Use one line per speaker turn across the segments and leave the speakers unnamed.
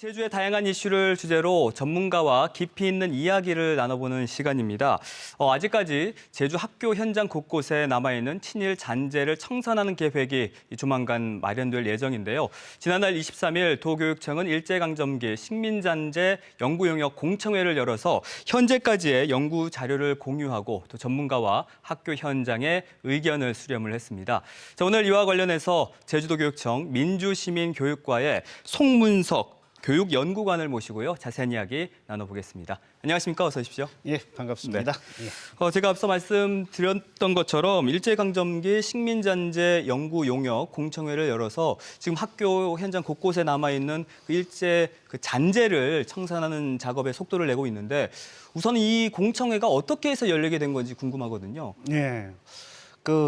제주의 다양한 이슈를 주제로 전문가와 깊이 있는 이야기를 나눠보는 시간입니다. 아직까지 제주 학교 현장 곳곳에 남아있는 친일 잔재를 청산하는 계획이 조만간 마련될 예정인데요. 지난달 23일 도교육청은 일제강점기 식민잔재 연구 용역 공청회를 열어서 현재까지의 연구 자료를 공유하고 또 전문가와 학교 현장의 의견을 수렴을 했습니다. 자, 오늘 이와 관련해서 제주도교육청 민주시민교육과의 송문석 교육연구관을 모시고요. 자세한 이야기 나눠보겠습니다. 안녕하십니까? 어서 오십시오.
예, 반갑습니다.
네. 제가 앞서 말씀드렸던 것처럼 일제강점기 식민잔재 연구 용역 공청회를 열어서 지금 학교 현장 곳곳에 남아있는 그 일제 잔재를 청산하는 작업에 속도를 내고 있는데 우선 이 공청회가 어떻게 해서 열리게 된 건지 궁금하거든요.
예.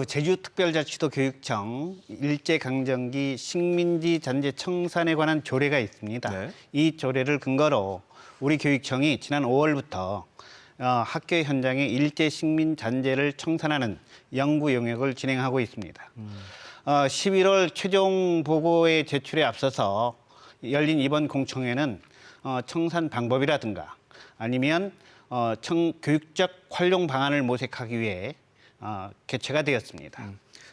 제주특별자치도 교육청 일제강점기 식민지 잔재 청산에 관한 조례가 있습니다.
네.
이 조례를 근거로 우리 교육청이 지난 5월부터 학교 현장의 일제 식민 잔재를 청산하는 연구 용역을 진행하고 있습니다. 11월 최종 보고의 제출에 앞서서 열린 이번 공청회는 청산 방법이라든가 아니면 교육적 활용 방안을 모색하기 위해 개최가 되었습니다.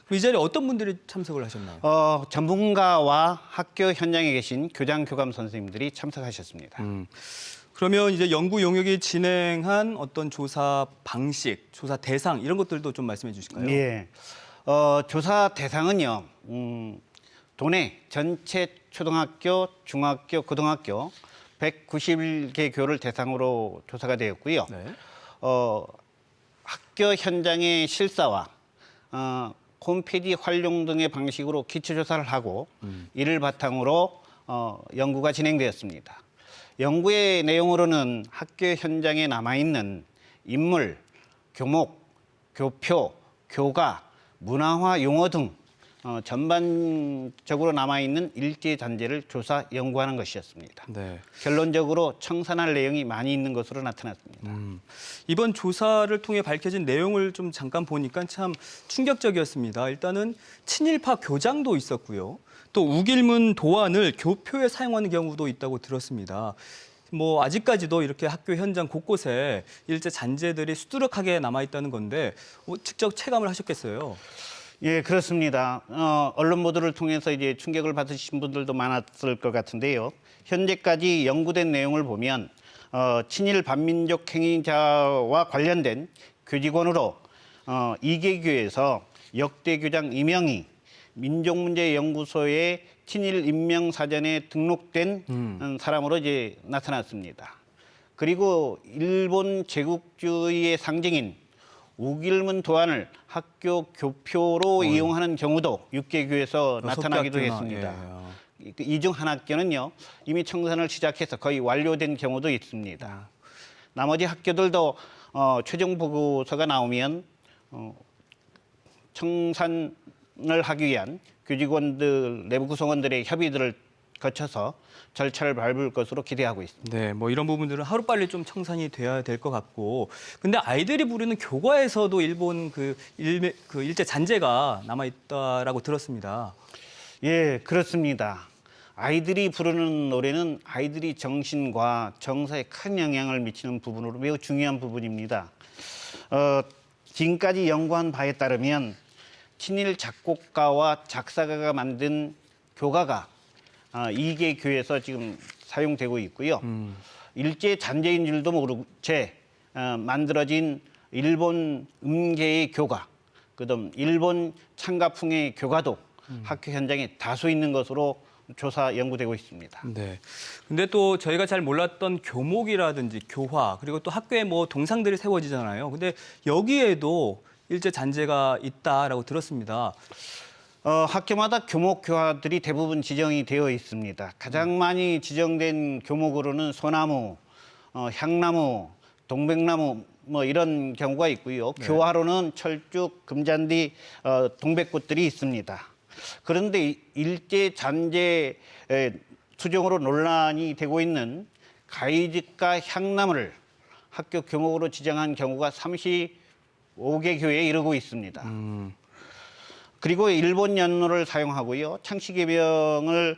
그럼 이 자리에 어떤 분들이 참석을 하셨나요?
전문가와 학교 현장에 계신 교장, 교감 선생님들이 참석하셨습니다.
그러면 이제 연구 용역이 진행한 어떤 조사 방식, 조사 대상 이런 것들도 좀 말씀해 주실까요?
예. 조사 대상은요, 도내 전체 초등학교, 중학교, 고등학교 191개 교를 대상으로 조사가 되었고요.
네.
학교 현장의 실사와 홈페이지 활용 등의 방식으로 기초조사를 하고 이를 바탕으로 연구가 진행되었습니다. 연구의 내용으로는 학교 현장에 남아있는 인물, 교목, 교표, 교가, 문화화 용어 등 전반적으로 남아있는 일제 잔재를 조사 연구하는 것이었습니다.
네.
결론적으로 청산할 내용이 많이 있는 것으로 나타났습니다.
이번 조사를 통해 밝혀진 내용을 좀 잠깐 보니까 참 충격적이었습니다. 일단은 친일파 교장도 있었고요. 또 우길문 도안을 교표에 사용하는 경우도 있다고 들었습니다. 아직까지도 이렇게 학교 현장 곳곳에 일제 잔재들이 수두룩하게 남아있다는 건데 직접 체감을 하셨겠어요.
예, 그렇습니다. 언론 보도를 통해서 이제 충격을 받으신 분들도 많았을 것 같은데요. 현재까지 연구된 내용을 보면 친일 반민족 행위자와 관련된 교직원으로 이계교에서 역대 교장 이명희 민족문제연구소의 친일 인명사전에 등록된 사람으로 이제 나타났습니다. 그리고 일본 제국주의의 상징인 우길문 도안을 학교 교표로 이용하는 경우도 육계교에서 나타나기도 했습니다. 이 중 한 학교는요, 이미 청산을 시작해서 거의 완료된 경우도 있습니다. 나머지 학교들도 최종 보고서가 나오면 청산을 하기 위한 교직원들, 내부 구성원들의 협의들을 거쳐서 절차를 밟을 것으로 기대하고 있습니다.
네, 이런 부분들은 하루빨리 좀 청산이 돼야 될 것 같고, 근데 아이들이 부르는 교과에서도 일본 일제 잔재가 남아 있다라고 들었습니다.
예, 그렇습니다. 아이들이 부르는 노래는 아이들이 정신과 정서에 큰 영향을 미치는 부분으로 매우 중요한 부분입니다. 지금까지 연구한 바에 따르면 친일 작곡가와 작사가가 만든 교가가 이계교에서 지금 사용되고 있고요. 일제 잔재인 줄도 모르고 만들어진 일본 음계의 교가, 그다음 일본 창가풍의 교가도 학교 현장에 다수 있는 것으로 조사 연구되고 있습니다.
네. 근데 또 저희가 잘 몰랐던 교목이라든지 교화 그리고 또 학교에 동상들이 세워지잖아요. 근데 여기에도 일제 잔재가 있다라고 들었습니다.
학교마다 교목 교화들이 대부분 지정이 되어 있습니다. 가장 많이 지정된 교목으로는 소나무, 향나무, 동백나무 이런 경우가 있고요.
네.
교화로는 철쭉, 금잔디, 동백꽃들이 있습니다. 그런데 일제 잔재 수종으로 논란이 되고 있는 가이직과 향나무를 학교 교목으로 지정한 경우가 35개 교회에 이르고 있습니다. 그리고 일본 연로를 사용하고요. 창씨개병을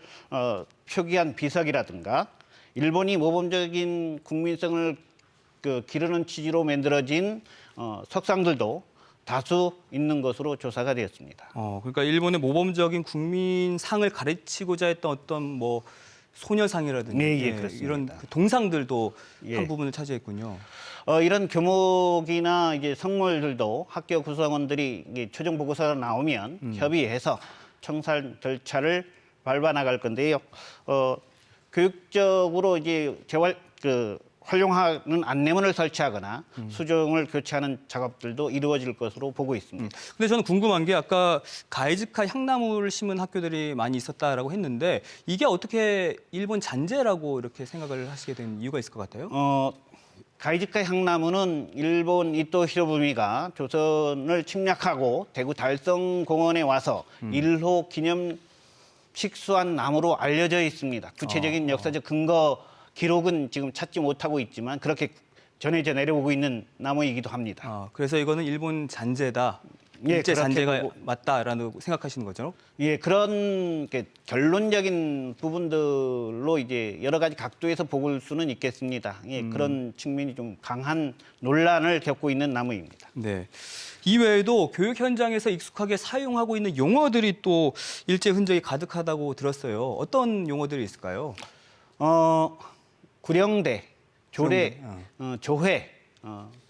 표기한 비석이라든가 일본이 모범적인 국민성을 기르는 취지로 만들어진 석상들도 다수 있는 것으로 조사가 되었습니다.
그러니까 일본의 모범적인 국민상을 가르치고자 했던 어떤 뭐 소녀상이라든지
네, 그렇습니다.
이런 그 동상들도
예.
한 부분을 차지했군요.
이런 교목이나 이제 성물들도 학교 구성원들이 이게 최종 보고서가 나오면 협의해서 청산 절차를 밟아 나갈 건데요. 교육적으로 이제 활용하는 안내문을 설치하거나 수정을 교체하는 작업들도 이루어질 것으로 보고 있습니다.
근데 저는 궁금한 게 아까 가이즈카 향나무를 심은 학교들이 많이 있었다라고 했는데 이게 어떻게 일본 잔재라고 이렇게 생각을 하시게 된 이유가 있을 것 같아요?
가이즈카 향나무는 일본 이토 히로부미가 조선을 침략하고 대구 달성공원에 와서 1호 기념 식수한 나무로 알려져 있습니다. 구체적인 역사적 근거 기록은 지금 찾지 못하고 있지만 그렇게 전해져 내려오고 있는 나무이기도 합니다.
그래서 이거는 일본 잔재다.
예,
일제
그렇게
잔재가
보고-
맞다라는 생각하시는 거죠?
예, 그런 결론적인 부분들로 이제 여러 가지 각도에서 볼 수는 있겠습니다. 예, 그런 측면이 좀 강한 논란을 겪고 있는 나무입니다.
네. 이외에도 교육 현장에서 익숙하게 사용하고 있는 용어들이 또 일제 흔적이 가득하다고 들었어요. 어떤 용어들이 있을까요?
구령대, 조례,
구령대,
조회,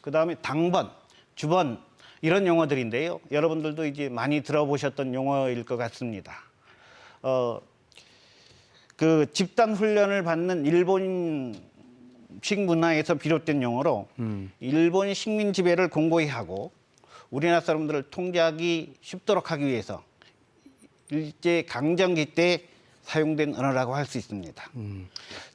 그다음에 당번, 주번 이런 용어들인데요. 여러분들도 이제 많이 들어보셨던 용어일 것 같습니다. 그 집단 훈련을 받는 일본식 문화에서 비롯된 용어로 일본 식민 지배를 공고히 하고 우리나라 사람들을 통제하기 쉽도록 하기 위해서 일제 강점기 때 사용된 언어라고 할 수 있습니다.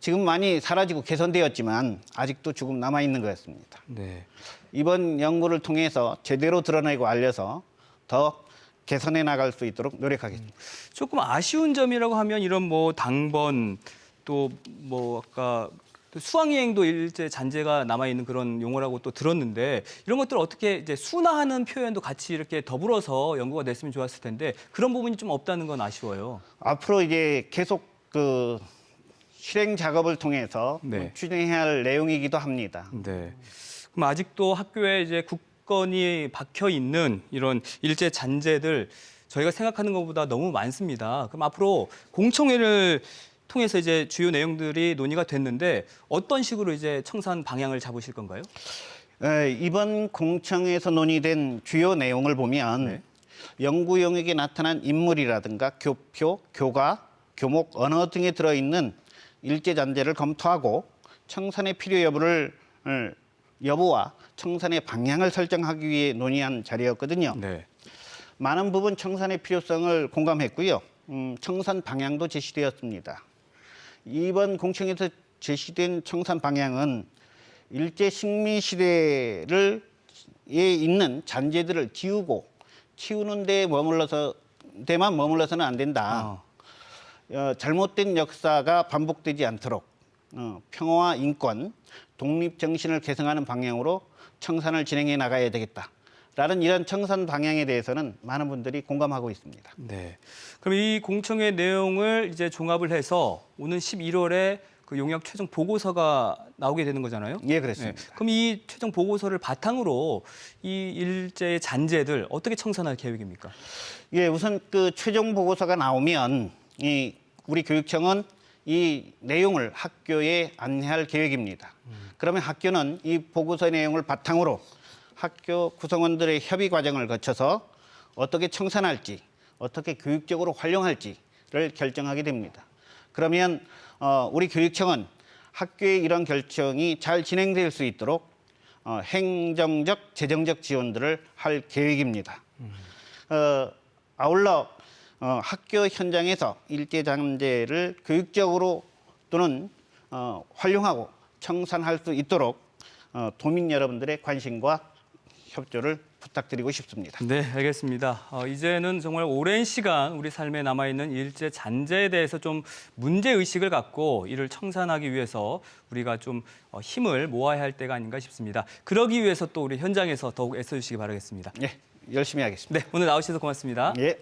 지금 많이 사라지고 개선되었지만 아직도 조금 남아 있는 것 같습니다.
네.
이번 연구를 통해서 제대로 드러내고 알려서 더 개선해 나갈 수 있도록 노력하겠습니다.
조금 아쉬운 점이라고 하면 이런 뭐 당번 또 뭐 아까 또 수학여행도 일제 잔재가 남아 있는 그런 용어라고 또 들었는데 이런 것들 어떻게 이제 순화하는 표현도 같이 이렇게 더불어서 연구가 됐으면 좋았을 텐데 그런 부분이 좀 없다는 건 아쉬워요.
앞으로 이제 계속 그 실행 작업을 통해서
네.
추진해야 할 내용이기도 합니다.
네. 그럼 아직도 학교에 이제 국건이 박혀 있는 이런 일제 잔재들 저희가 생각하는 것보다 너무 많습니다. 그럼 앞으로 공청회를 통해서 이제 주요 내용들이 논의가 됐는데 어떤 식으로 이제 청산 방향을 잡으실 건가요?
이번 공청에서 논의된 주요 내용을 보면
네.
연구 영역에 나타난 인물이라든가 교표, 교과, 교목, 언어 등에 들어있는 일제 잔재를 검토하고 청산의 필요 여부와 청산의 방향을 설정하기 위해 논의한 자리였거든요.
네.
많은 부분 청산의 필요성을 공감했고요. 청산 방향도 제시되었습니다. 이번 공청에서 제시된 청산 방향은 일제 식민 시대에 있는 잔재들을 지우고 치우는 데만 머물러서는 안 된다. 잘못된 역사가 반복되지 않도록 평화와 인권, 독립 정신을 개성하는 방향으로 청산을 진행해 나가야 되겠다라는 이런 청산 방향에 대해서는 많은 분들이 공감하고 있습니다.
네. 그럼 이 공청회 내용을 이제 종합을 해서 오는 11월에 그 용역 최종 보고서가 나오게 되는 거잖아요.
예, 그렇습니다.
그럼 이 최종 보고서를 바탕으로 이 일제의 잔재들 어떻게 청산할 계획입니까?
예, 우선 그 최종 보고서가 나오면 우리 교육청은 이 내용을 학교에 안내할 계획입니다. 그러면 학교는 이 보고서 내용을 바탕으로 학교 구성원들의 협의 과정을 거쳐서 어떻게 청산할지, 어떻게 교육적으로 활용할지를 결정하게 됩니다. 그러면 우리 교육청은 학교의 이런 결정이 잘 진행될 수 있도록 행정적, 재정적 지원들을 할 계획입니다. 아울러 학교 현장에서 일제 잔재를 교육적으로 또는 활용하고 청산할 수 있도록 도민 여러분들의 관심과 협조를 부탁드리고 싶습니다.
네, 알겠습니다. 이제는 정말 오랜 시간 우리 삶에 남아있는 일제 잔재에 대해서 좀 문제의식을 갖고 이를 청산하기 위해서 우리가 좀 힘을 모아야 할 때가 아닌가 싶습니다. 그러기 위해서 또 우리 현장에서 더욱 애써주시기 바라겠습니다.
예, 열심히 하겠습니다.
네, 오늘 나오셔서 고맙습니다.
예.